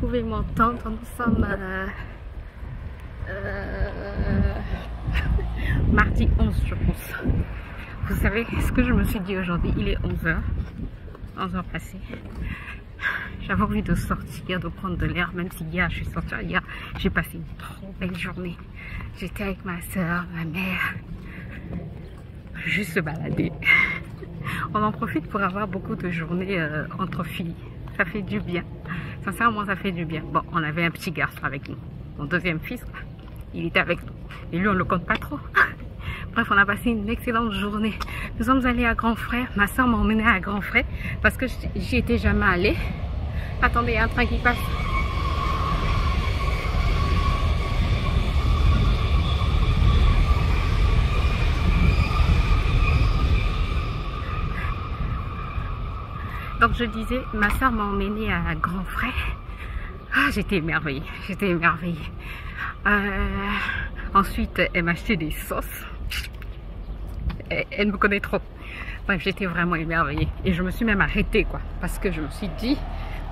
pouvez m'entendre, nous sommes mardi 11 je pense. Vous savez ce que je me suis dit aujourd'hui? Il est 11h passées. J'avais envie de sortir, de prendre de l'air, même si hier je suis sortie. Hier j'ai passé une trop belle journée. J'étais avec ma soeur, ma mère, juste se balader. On en profite pour avoir beaucoup de journées entre filles. Ça fait du bien. Sincèrement, ça fait du bien. Bon, on avait un petit garçon avec nous. Mon deuxième fils, il était avec nous. Et lui, on ne le compte pas trop. Bref, on a passé une excellente journée. Nous sommes allés à Grand Frère. Ma soeur m'a emmené à Grand Frère parce que j'y étais jamais allée. Attendez, il y a un train qui passe. Donc je disais, ma soeur m'a emmenée à Grand Frère. Ah, j'étais émerveillée, ensuite, elle m'a acheté des sauces. Elle me connaît trop. Bref, j'étais vraiment émerveillée. Et je me suis même arrêtée, quoi. Parce que je me suis dit,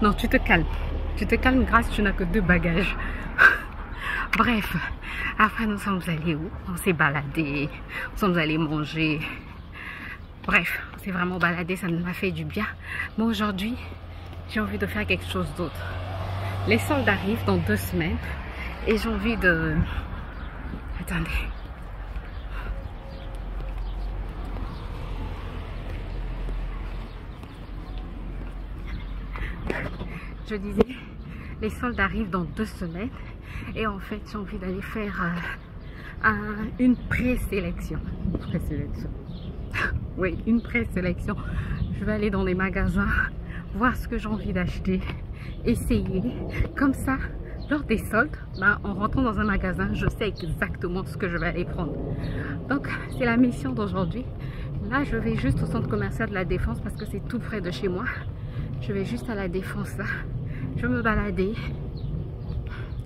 non, tu te calmes. Tu te calmes, Grâce, tu n'as que 2 bagages. Bref, après nous sommes allés où? On s'est baladé, nous sommes allés manger. Bref, on s'est vraiment baladé, ça m'a fait du bien. Mais aujourd'hui, j'ai envie de faire quelque chose d'autre. Les soldes arrivent dans 2 semaines et j'ai envie de... Attendez. Je disais, les soldes arrivent dans 2 semaines et en fait, j'ai envie d'aller faire une présélection. Oui, une présélection. Je vais aller dans les magasins, voir ce que j'ai envie d'acheter, essayer. Comme ça, lors des soldes, en rentrant dans un magasin, je sais exactement ce que je vais aller prendre. Donc, c'est la mission d'aujourd'hui. Là, je vais juste au centre commercial de la Défense parce que c'est tout près de chez moi. Je vais juste à la Défense là. Je vais me balader.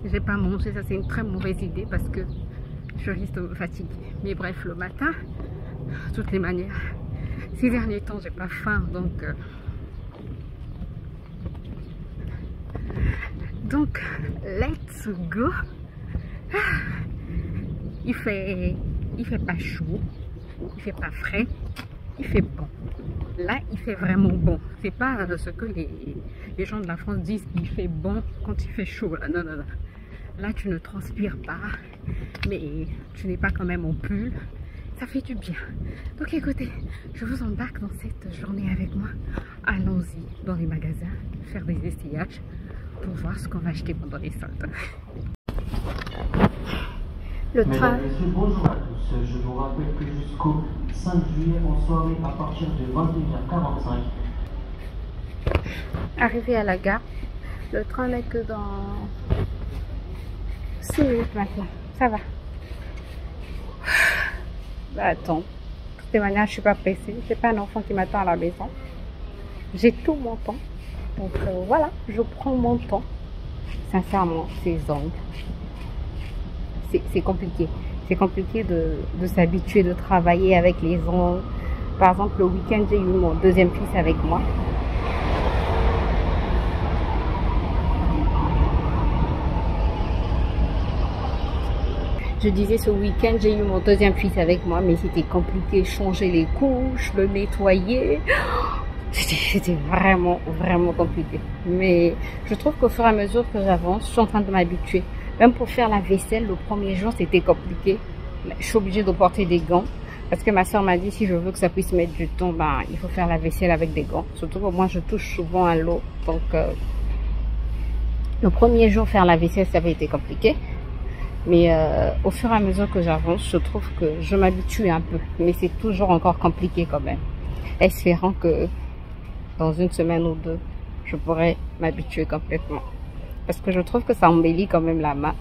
J'ai pas mangé, ça c'est une très mauvaise idée parce que je risque de me fatiguer. Mais bref, le matin, de toutes les manières, ces derniers temps, j'ai pas faim, donc let's go. Il fait pas chaud, il fait pas frais, il fait bon. Là, il fait vraiment bon. C'est pas ce que les gens de la France disent, il fait bon quand il fait chaud. Là. Non. Là, tu ne transpires pas, mais tu n'es pas quand même en pull. Ça fait du bien. Donc écoutez, je vous embarque dans cette journée avec moi. Allons-y dans les magasins, faire des essayages pour voir ce qu'on va acheter pendant les soldes. Le train. Bonjour à tous. Je vous rappelle que jusqu'au 5 juillet en soirée à partir de 21h45. Arrivé à la gare, le train n'est que dans 6 minutes maintenant. Ça va. Bah, attends. De toutes les manières, je suis pas pressée. C'est pas un enfant qui m'attend à la maison. J'ai tout mon temps. Donc voilà, je prends mon temps. Sincèrement, ces ongles. C'est compliqué. C'est compliqué de s'habituer, de travailler avec les ongles. Par exemple, le week-end, j'ai eu mon deuxième fils avec moi. Je disais, ce week-end, j'ai eu mon deuxième fils avec moi, mais c'était compliqué. Changer les couches, le nettoyer. C'était vraiment compliqué. Mais je trouve qu'au fur et à mesure que j'avance, je suis en train de m'habituer. Même pour faire la vaisselle, le premier jour, c'était compliqué. Je suis obligée de porter des gants. Parce que ma soeur m'a dit, si je veux que ça puisse mettre du temps, il faut faire la vaisselle avec des gants. Surtout que moi, je touche souvent à l'eau. Donc, le premier jour, faire la vaisselle, ça avait été compliqué. Mais au fur et à mesure que j'avance, je trouve que je m'habitue un peu. Mais c'est toujours encore compliqué quand même. Espérant que dans 1 semaine ou 2, je pourrais m'habituer complètement. Parce que je trouve que ça embellit quand même la main.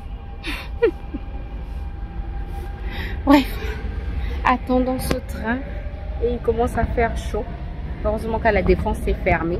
Bref, attendons ce train. Et il commence à faire chaud. Heureusement qu'à la Défense, c'est fermé.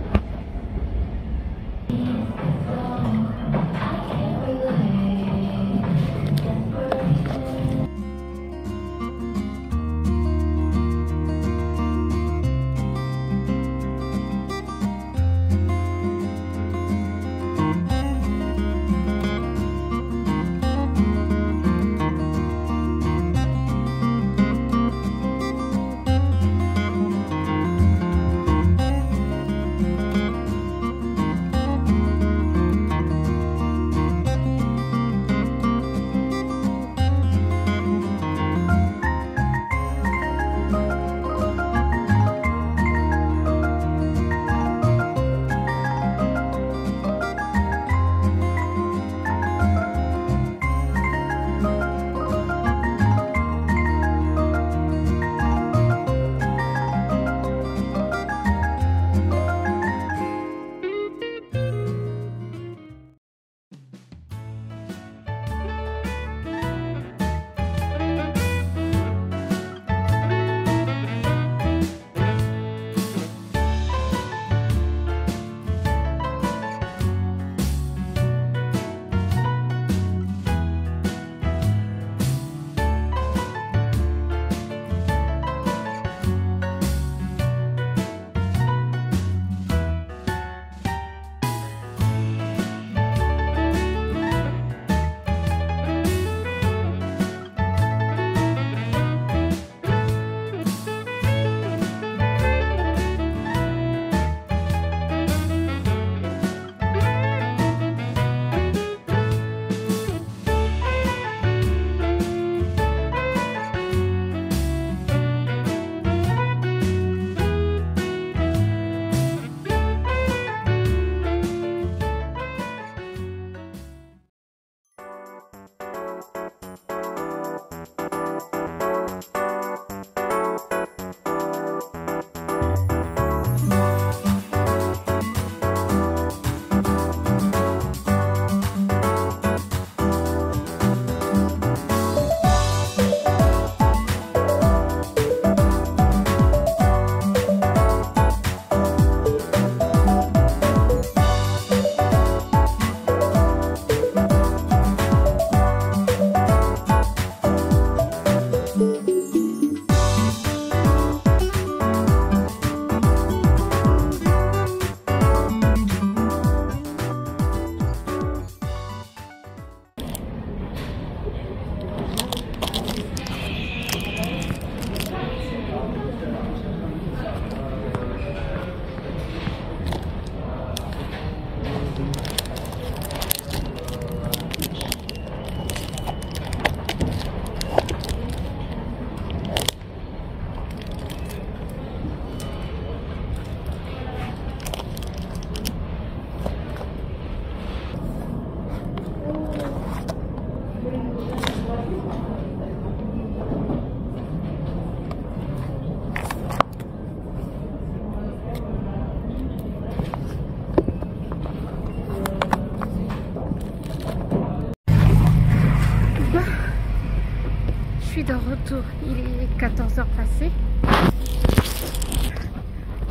suis de retour. Il est 14h passé.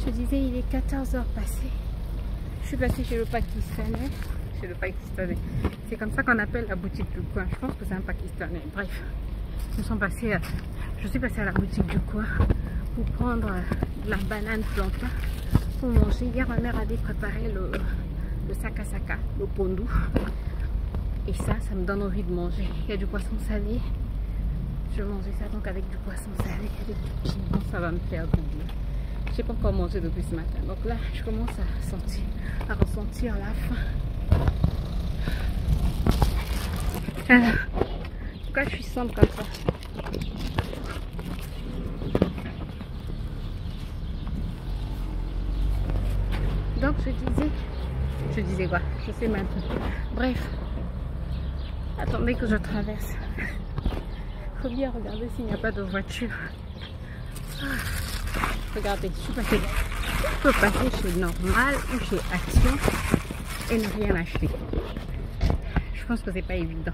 Je disais, il est 14h passé. Je suis passée chez le Pakistanais. C'est comme ça qu'on appelle la boutique du coin. Je pense que c'est un Pakistanais. Bref, je suis passée à la boutique du coin pour prendre de la banane plantain pour manger. Hier, ma mère avait préparé le saka saka, le pondu. Et ça me donne envie de manger. Il y a du poisson salé. Je vais manger ça donc avec du poisson salé, avec du piment. Ça va me faire du bien. Je n'ai pas encore mangé depuis ce matin. Donc là, je commence à ressentir la faim. Pourquoi je suis sombre comme ça? Donc je disais quoi? Je sais même plus. Bref, attendez que je traverse. Faut bien regarder s'il n'y a pas de voiture. Regardez, je peux passer chez Normal ou chez Action et ne rien acheter. Je pense que c'est pas évident.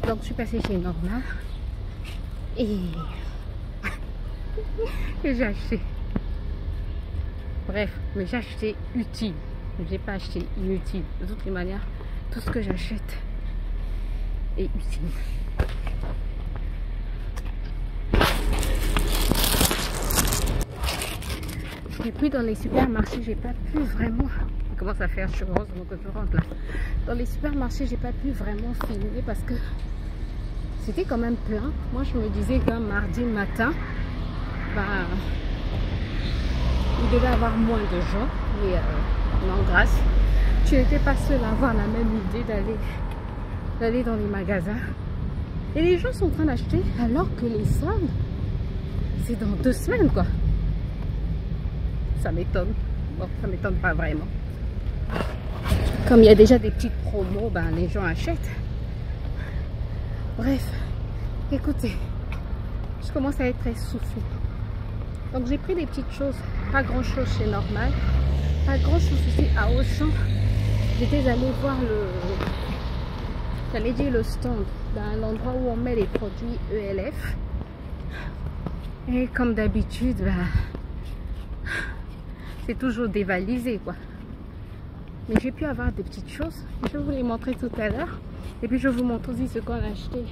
Donc je suis passée chez Normal et j'ai acheté. Bref, mais j'ai acheté utile. Je n'ai pas acheté inutile. De toutes les manières, tout ce que j'achète est utile. Et puis dans les supermarchés, j'ai pas pu vraiment. Il commence à faire chaud, heureusement que je rentre là. Dans les supermarchés, j'ai pas pu vraiment filmer parce que c'était quand même plein. Moi, je me disais qu'un mardi matin, bah, il devait y avoir moins de gens. Mais non, grâce. Tu n'étais pas seul à avoir la même idée d'aller dans les magasins. Et les gens sont en train d'acheter alors que les soldes, c'est dans 2 semaines, quoi. Ça m'étonne. Bon, ça m'étonne pas vraiment. Comme il y a déjà des petites promos, ben, les gens achètent. Bref, écoutez, je commence à être essoufflée. Donc j'ai pris des petites choses, pas grand chose chez Normal, pas grand chose aussi à Auchan. J'étais allée voir le stand dans l'endroit où on met les produits ELF. Et comme d'habitude, ben, c'est toujours dévalisé, quoi. Mais j'ai pu avoir des petites choses. Je vais vous les montrer tout à l'heure. Et puis je vous montre aussi ce qu'on a acheté.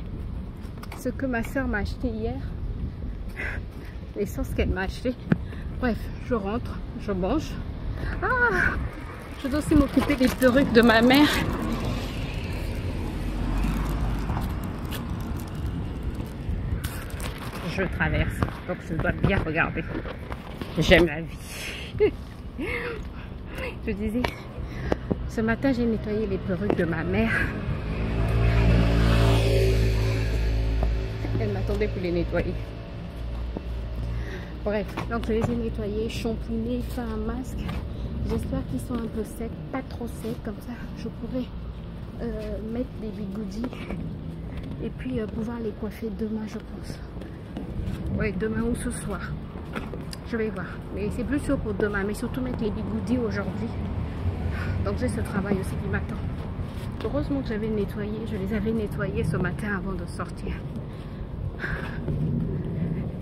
Ce que ma soeur m'a acheté hier. Les sauces qu'elle m'a acheté. Bref, je rentre, je mange. Ah, je dois aussi m'occuper des perruques de ma mère. Je traverse, donc je dois bien regarder. J'aime la vie. Je disais, ce matin j'ai nettoyé les perruques de ma mère. Elle m'attendait pour les nettoyer. Bref, donc je les ai nettoyés, champounés, fait un masque. J'espère qu'ils sont un peu secs, pas trop secs, comme ça je pourrais mettre des bigoudis et puis pouvoir les coiffer demain, je pense. Ouais, demain ou ce soir. Je vais voir. Mais c'est plus sûr pour demain, mais surtout mettre les bigoudis aujourd'hui. Donc j'ai ce travail aussi qui m'attend. Heureusement que j'avais nettoyé, je les avais nettoyés ce matin avant de sortir.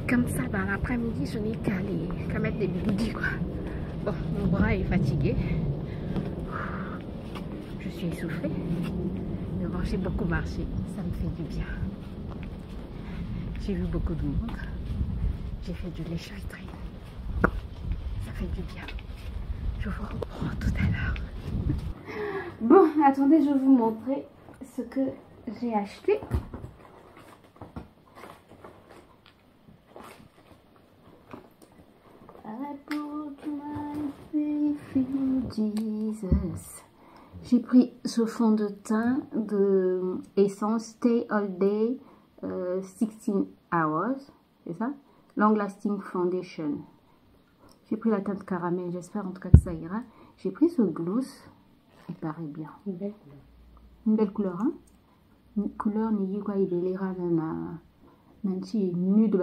Comme ça, ben, l'après-midi, je n'ai qu'à mettre des bigoudis, quoi. Bon, mon bras est fatigué. Je suis essoufflée. Mais bon, j'ai beaucoup marché. Ça me fait du bien. J'ai vu beaucoup de monde. J'ai fait du léchage train. Ça fait du bien. Je vous reprends tout à l'heure. Bon, attendez, je vais vous montrer ce que j'ai acheté. I put my faith in Jesus. J'ai pris ce fond de teint de Essence Stay All Day 16 Hours, c'est ça? Long Lasting Foundation. J'ai pris la teinte caramel, j'espère en tout cas que ça ira. J'ai pris ce gloss, il paraît bien. Une belle couleur. Une belle couleur, hein? Une couleur ni quoi, il est Nanti nude,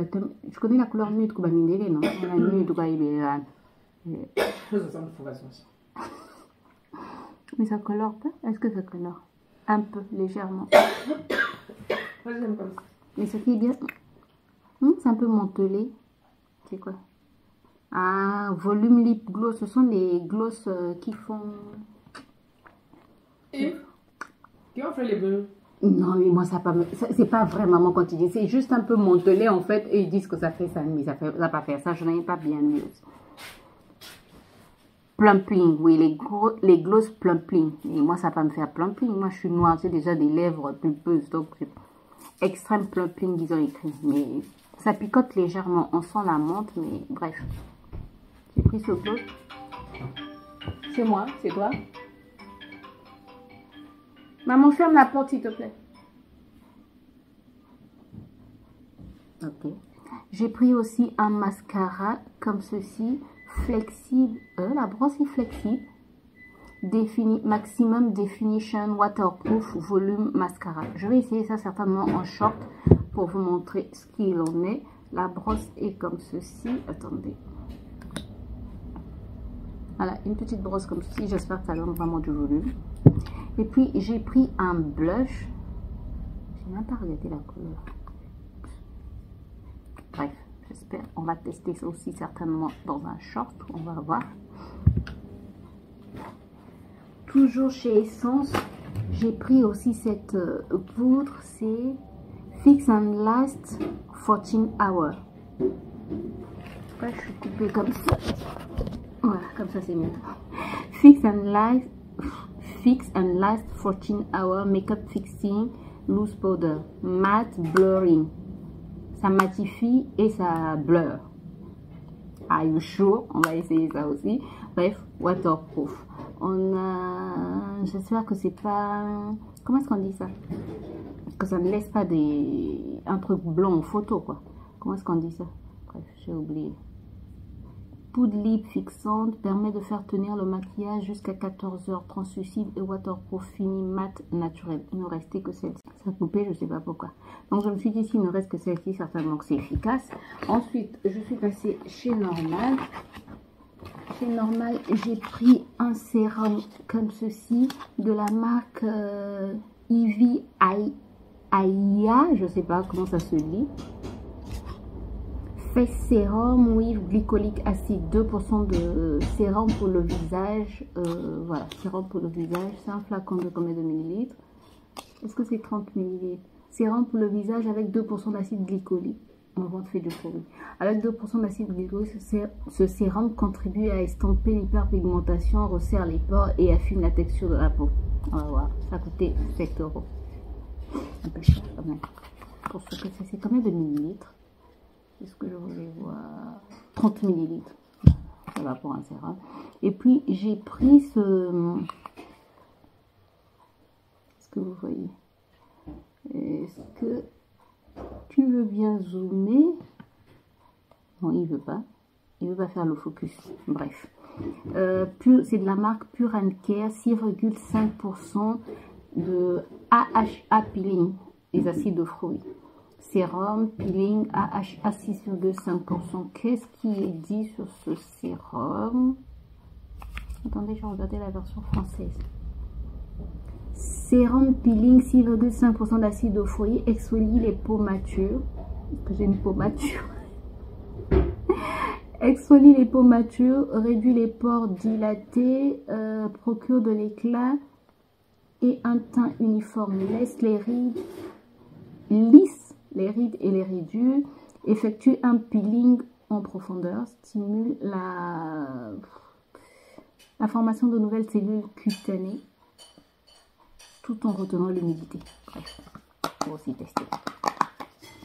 je connais la couleur nude que Bamindele, non? La nude quoi, il est Mais ça colore pas? Est-ce que ça colore? Un peu, légèrement. Moi, j'aime comme ça. Mais ce qui est bien, c'est un peu mantelé. C'est quoi? Ah, volume lip gloss. Ce sont les gloss qui font... Et qui ont fait les bleus? Non, mais moi, c'est pas vraiment mon quotidien. C'est juste un peu mantelé, en fait. Et ils disent que ça fait ça, mais ça va pas faire ça. Je n'en ai pas bien mieux. Plumping, oui, les gloss plumping. Et moi, ça va pas me faire plumping. Moi, je suis noire, j'ai déjà des lèvres pulpeuses. Donc, extrême plumping, ils ont écrit. Mais ça picote légèrement. On sent la menthe, mais bref. J'ai pris ce gloss. C'est moi, c'est toi. Maman, ferme la porte, s'il te plaît. Ok. J'ai pris aussi un mascara comme ceci, flexible. La brosse est flexible. Maximum Definition Waterproof Volume Mascara. Je vais essayer ça certainement en short pour vous montrer ce qu'il en est. La brosse est comme ceci. Attendez. Voilà, une petite brosse comme ceci. J'espère que ça donne vraiment du volume. Et puis, j'ai pris un blush. J'ai même pas regardé la couleur. Bref, j'espère. On va tester ça aussi certainement dans un short. On va voir. Toujours chez Essence, j'ai pris aussi cette poudre. C'est Fix and Last 14 Hours. Pourquoi je suis coupée comme ça? Voilà, comme ça c'est mieux. Fix and Last 14 Hour Makeup Fixing Loose Powder Matte Blurring. Ça matifie et ça blur. Are you sure? On va essayer ça aussi. Bref, waterproof. On a... J'espère que c'est pas... Comment est-ce qu'on dit ça? Que ça ne laisse pas un truc blanc en photo, quoi. Comment est-ce qu'on dit ça? Bref, j'ai oublié. Poudre lip fixante permet de faire tenir le maquillage jusqu'à 14 heures. Translucide et waterproof fini mat naturel. Il ne restait que celle-ci. Ça a coupé, je ne sais pas pourquoi. Donc je me suis dit, s'il ne reste que celle-ci, certainement que c'est efficace. Ensuite, je suis passée chez Normal. Chez Normal, j'ai pris un sérum comme ceci de la marque Ivy Aya. Je ne sais pas comment ça se lit. Face sérum with glycolic acide, 2% de sérum pour le visage. Voilà, sérum pour le visage. C'est un flacon de combien de millilitres? Est-ce que c'est 30 millilitres? Sérum pour le visage avec 2% d'acide glycolique. On vente fait du produit. Avec 2% d'acide glycolique, ce sérum contribue à estomper l'hyperpigmentation, resserre les pores et affine la texture de la peau. On va voir, ça a coûté 7 €. Un peu cher quand même. Pour ce que c'est combien de millilitres? Est-ce que je voulais voir? 30 millilitres. Ça va pour un sérum. Et puis, j'ai pris ce... Est-ce que vous voyez? Est-ce que tu veux bien zoomer? Non, il veut pas. Il veut pas faire le focus. Bref. C'est de la marque Pure and Care. 6,5% de AHA peeling. Les acides de fruits. Sérum, peeling, AHA 6,5%. Qu'est-ce qui est dit sur ce sérum? Attendez, je vais regarder la version française. Sérum peeling, 6,5% d'acide de fruits, exfolie les peaux matures. Est-ce que j'ai une peau mature? Exfolie les peaux matures, réduit les pores dilatés, procure de l'éclat et un teint uniforme. Laisse les rides lisses. Les rides et les ridures, effectue un peeling en profondeur, stimule la formation de nouvelles cellules cutanées, tout en retenant l'humidité. Bref, on va aussi tester.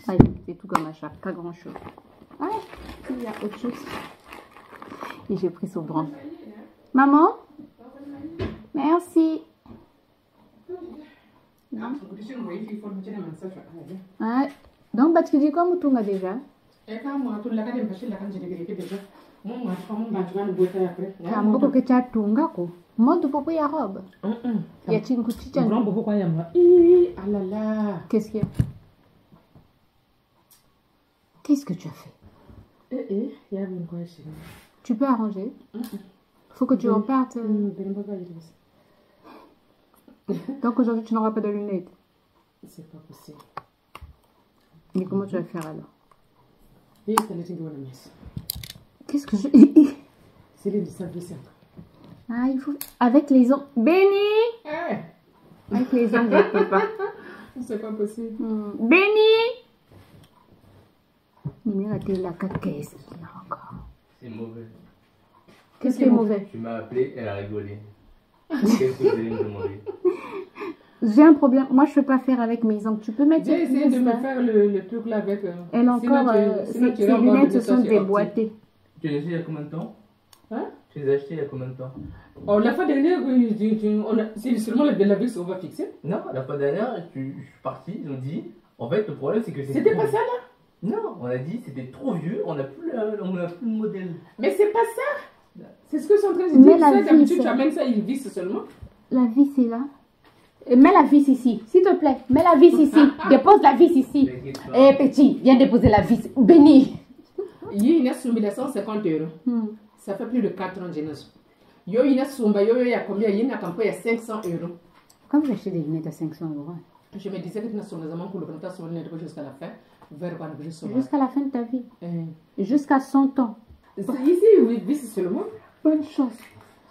Allez, c'est tout comme achat, pas grand chose. Ah, il y a autre chose. Et j'ai pris ce brin. Maman? Merci. Ah, donc tu dis quoi Moutonga déjà? Beaucoup que tu as tunga ko. Moi tu peux ya robe. Ya chingu chicha. Qu'est-ce qu'il y a? Qu'est-ce que tu as fait? Tu peux arranger? Faut que tu repartes. Donc aujourd'hui, tu n'auras pas de lunettes. C'est pas possible. Mais comment tu vas faire alors? Et c'est le truc de la messe. Qu'est-ce que je... C'est le service. Ah, il faut... Avec les ongles... Béni! Eh, Avec les ongles, je ne peux pas. c'est pas possible. Béni! Il a la qu'est-ce qu'il y a encore? C'est mauvais. Qu'est-ce qui est mauvais? Tu m'as appelé, elle a rigolé. Qu'est-ce que vous allez me demander? J'ai un problème. Moi, je ne peux pas faire avec mes ongles. Tu peux mettre... J'ai essayé de me faire le truc là avec... Elle encore... Ses lunettes se sont déboîtées. Tu les as achetés il y a combien de temps? Hein? Tu les as achetés il y a combien de temps? Oh, la fois dernière, c'est seulement la vis qu'on va fixer. Non, la fois dernière, je suis parti, ils ont dit... En fait, le problème, c'est que c'est... C'était pas ça là? Non, on a dit c'était trop vieux, on n'a plus, le modèle. Mais c'est pas ça. C'est ce que je suis en train de dire. Ça, d'habitude, tu amènes ça, il visse seulement. La vis est là. Mets la vis ici, s'il te plaît. Mets la vis ici. Dépose la vis ici. Eh petit, viens déposer la vis. Béni. Il y a une 150 €. Ça fait plus de 4 ans, Genos. Il y a Sumba, il y a combien? Il y a une campagne à 500 €. Quand vous achetez des lunettes à 500 €? Je me disais que tu n'as pas pour le temps sur le jusqu'à la fin. Jusqu'à la fin de ta vie. Jusqu'à 100 ans. Ici, oui, c'est seulement. Bonne chance.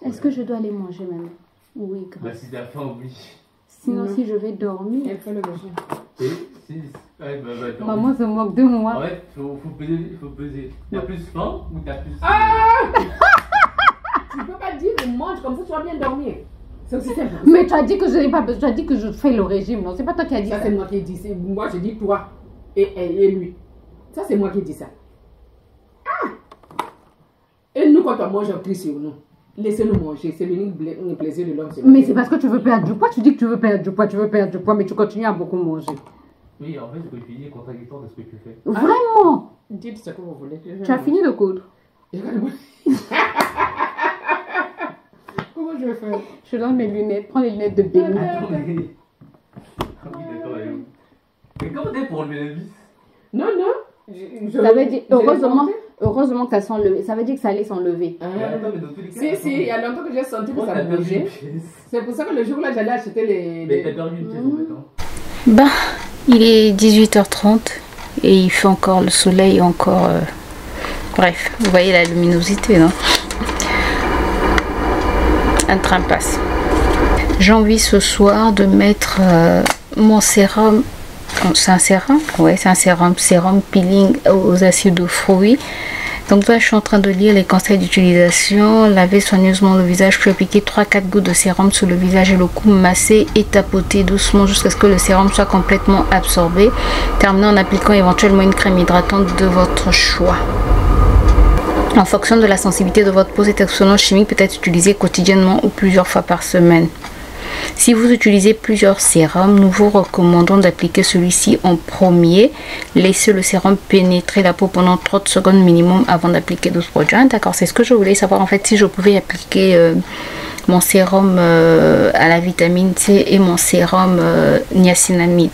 Est-ce que je dois aller manger maintenant? Oui, grave. Bah, si t'as faim, oui. Sinon, si je vais dormir. Elle fait le logement. Ouais, bah, Maman se moque de moi. Ouais, faut peser. T'as plus faim ou t'as plus... Ah! Tu peux pas dire mange comme ça, tu vas bien dormir. C'est aussi simple. Mais tu as dit que je n'ai pas besoin. Tu as dit que je fais le régime. Non, c'est pas toi qui as dit ça. Ça, c'est moi qui ai dit. Moi, je dis toi et lui. Ça, c'est moi qui ai dit ça. Ah! Et nous, quand on mange, on crie sur nous. Laissez-nous manger. C'est le plaisir de l'homme. Mais c'est parce que tu veux perdre du poids. Tu dis que tu veux perdre du poids, mais tu continues à beaucoup manger. Oui, en fait, ce que tu dis est contradictoire de ce que tu fais. Vraiment? Dites ce que vous voulez. Tu as fini de coudre? Comment je vais faire? Je donne mes lunettes. Prends les lunettes de Béni. Attends, mais... Oui, d'accord, allez. Mais comment t'es pour enlever la vis? Non. Ça veut dire, heureusement que ça s'enlève. Ça veut dire que ça allait s'enlever. Mais attends, mais dans tous les cas... Si, il y a longtemps que j'ai senti que ça bougeait. C'est pour ça que le jour-là, j'allais acheter les... Mais t'as perdu une pièce en fait, hein. Ben, il est 18h30 et il fait encore le soleil, encore... Bref, vous voyez la luminosité, non? Un train passe. J'ai envie ce soir de mettre mon sérum. C'est un sérum? Ouais, c'est un sérum peeling aux acides de fruits. Donc là, je suis en train de lire les conseils d'utilisation. Lavez soigneusement le visage, puis appliquer 3-4 gouttes de sérum sur le visage et le cou, masser et tapoter doucement jusqu'à ce que le sérum soit complètement absorbé. Terminez en appliquant éventuellement une crème hydratante de votre choix. En fonction de la sensibilité de votre peau, cet exfoliant chimique peut être utilisé quotidiennement ou plusieurs fois par semaine. Si vous utilisez plusieurs sérums, nous vous recommandons d'appliquer celui-ci en premier. Laissez le sérum pénétrer la peau pendant 30 secondes minimum avant d'appliquer d'autres produits. D'accord, c'est ce que je voulais savoir en fait, si je pouvais appliquer mon sérum à la vitamine C et mon sérum niacinamide.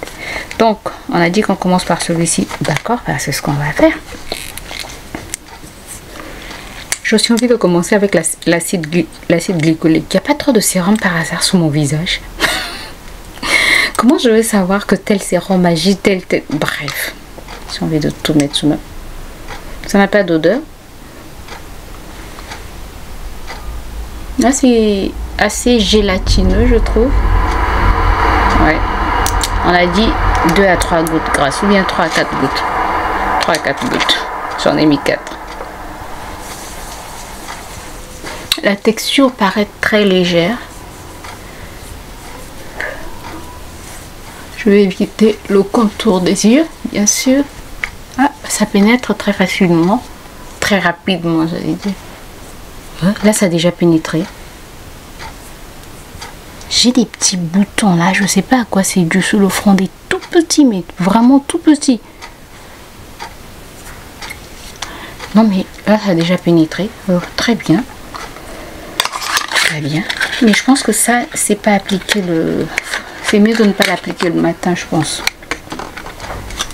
Donc, on a dit qu'on commence par celui-ci. D'accord, bah, c'est ce qu'on va faire. J'ai aussi envie de commencer avec l'acide glycolique. Il n'y a pas trop de sérum par hasard sur mon visage. Comment je vais savoir que tel sérum agit, tel... Bref, j'ai envie de tout mettre sous ma... Ça n'a pas d'odeur. Là, c'est assez gélatineux, je trouve. Ouais. On a dit 2 à 3 gouttes grasses, ou bien 3 à 4 gouttes. 3 à 4 gouttes. J'en ai mis 4. La texture paraît très légère. Je vais éviter le contour des yeux, bien sûr. Ah, ça pénètre très facilement, très rapidement, j'allais dire. Là, ça a déjà pénétré. J'ai des petits boutons là, je sais pas à quoi c'est dû sur le front, des tout petits, mais vraiment tout petits. Non, mais là, ça a déjà pénétré. Très bien. Très bien. Mais je pense que ça, c'est pas appliqué le... C'est mieux de ne pas l'appliquer le matin, je pense.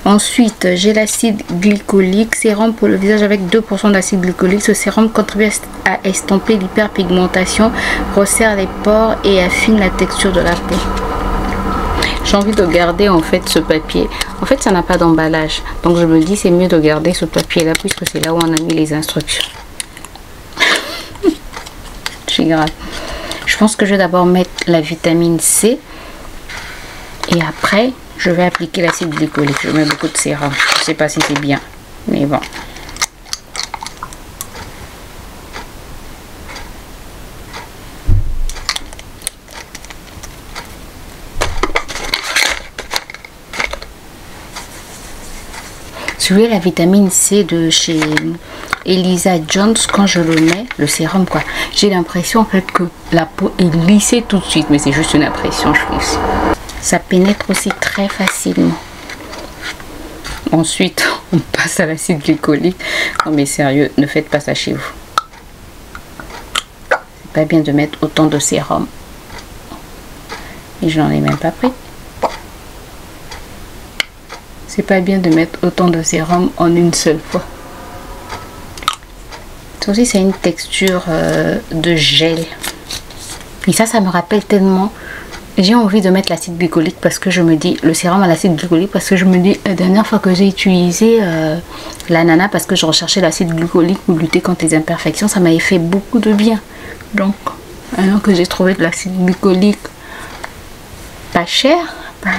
Ensuite, j'ai l'acide glycolique, sérum pour le visage avec 2% d'acide glycolique. Ce sérum contribue à estomper l'hyperpigmentation, resserre les pores et affine la texture de la peau. J'ai envie de garder en fait ce papier. En fait, ça n'a pas d'emballage. Donc je me dis c'est mieux de garder ce papier là puisque c'est là où on a mis les instructions. C'est grave. Je pense que je vais d'abord mettre la vitamine C et après je vais appliquer l'acide glycolique. Je mets beaucoup de sérum. Je sais pas si c'est bien, mais bon. Celui-là, la vitamine C de chez Elisa Jones, quand je le mets, le sérum quoi, j'ai l'impression en fait que la peau est lissée tout de suite, mais c'est juste une impression, je pense. Ça pénètre aussi très facilement. Ensuite, on passe à l'acide glycolique. Non mais sérieux, ne faites pas ça chez vous. C'est pas bien de mettre autant de sérum. Et je n'en ai même pas pris. C'est pas bien de mettre autant de sérum en une seule fois. Ça aussi, c'est une texture de gel. Et ça me rappelle tellement. J'ai envie de mettre l'acide glycolique parce que je me dis, le sérum à l'acide glycolique, parce que je me dis, la dernière fois que j'ai utilisé l'ananas, parce que je recherchais l'acide glycolique pour lutter contre les imperfections, ça m'avait fait beaucoup de bien. Donc, alors que j'ai trouvé de l'acide glycolique pas cher, ben,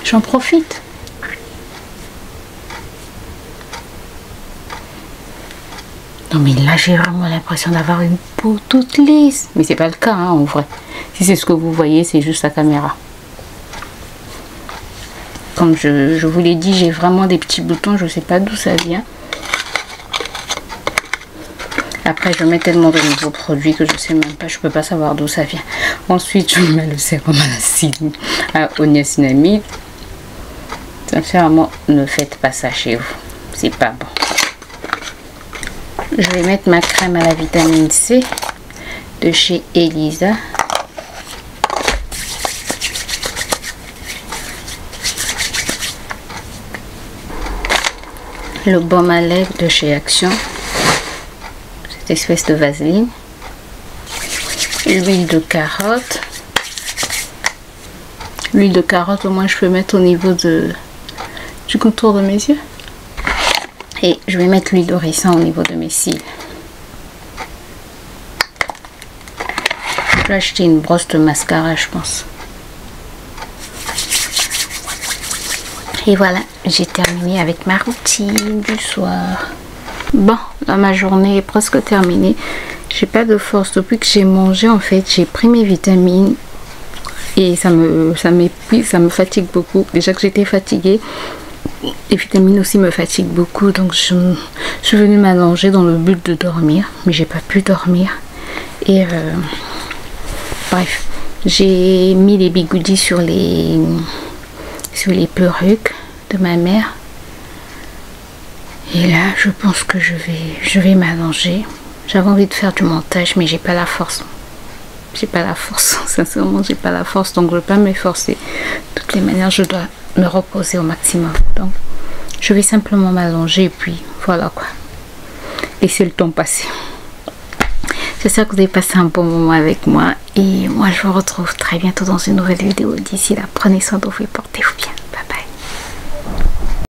j'en profite. Non mais là j'ai vraiment l'impression d'avoir une peau toute lisse. Mais c'est pas le cas hein, en vrai. Si c'est ce que vous voyez, c'est juste la caméra. Comme je vous l'ai dit, j'ai vraiment des petits boutons. Je sais pas d'où ça vient. Après je mets tellement de nouveaux produits que je sais même pas. Je peux pas savoir d'où ça vient. Ensuite je mets le sérum à l'acide au niacinamide. Sincèrement, ne faites pas ça chez vous. C'est pas bon. Je vais mettre ma crème à la vitamine C de chez Elisa. Le baume à lèvres de chez Action. Cette espèce de vaseline. L'huile de carotte. L'huile de carotte, au moins je peux mettre au niveau du contour de mes yeux. Et je vais mettre l'huile d'oricin au niveau de mes cils. Je vais acheter une brosse de mascara, je pense. Et voilà, j'ai terminé avec ma routine du soir. Bon, là ma journée est presque terminée. J'ai pas de force. Depuis que j'ai mangé, en fait, j'ai pris mes vitamines. Et ça m'épuise, ça me fatigue beaucoup. Déjà que j'étais fatiguée. Les vitamines aussi me fatiguent beaucoup, donc je suis venue m'allonger dans le but de dormir, mais j'ai pas pu dormir. Et bref, j'ai mis les bigoudis sur les perruques de ma mère. Et là, je pense que je vais m'allonger. J'avais envie de faire du montage, mais j'ai pas la force. J'ai pas la force, sincèrement, j'ai pas la force, donc je ne vais pas m'efforcer. De toutes les manières, je dois me reposer au maximum. Donc, je vais simplement m'allonger et puis voilà quoi. Laisser le temps passer. J'espère que vous avez passé un bon moment avec moi. Et moi, je vous retrouve très bientôt dans une nouvelle vidéo. D'ici là, prenez soin de vous et portez-vous bien.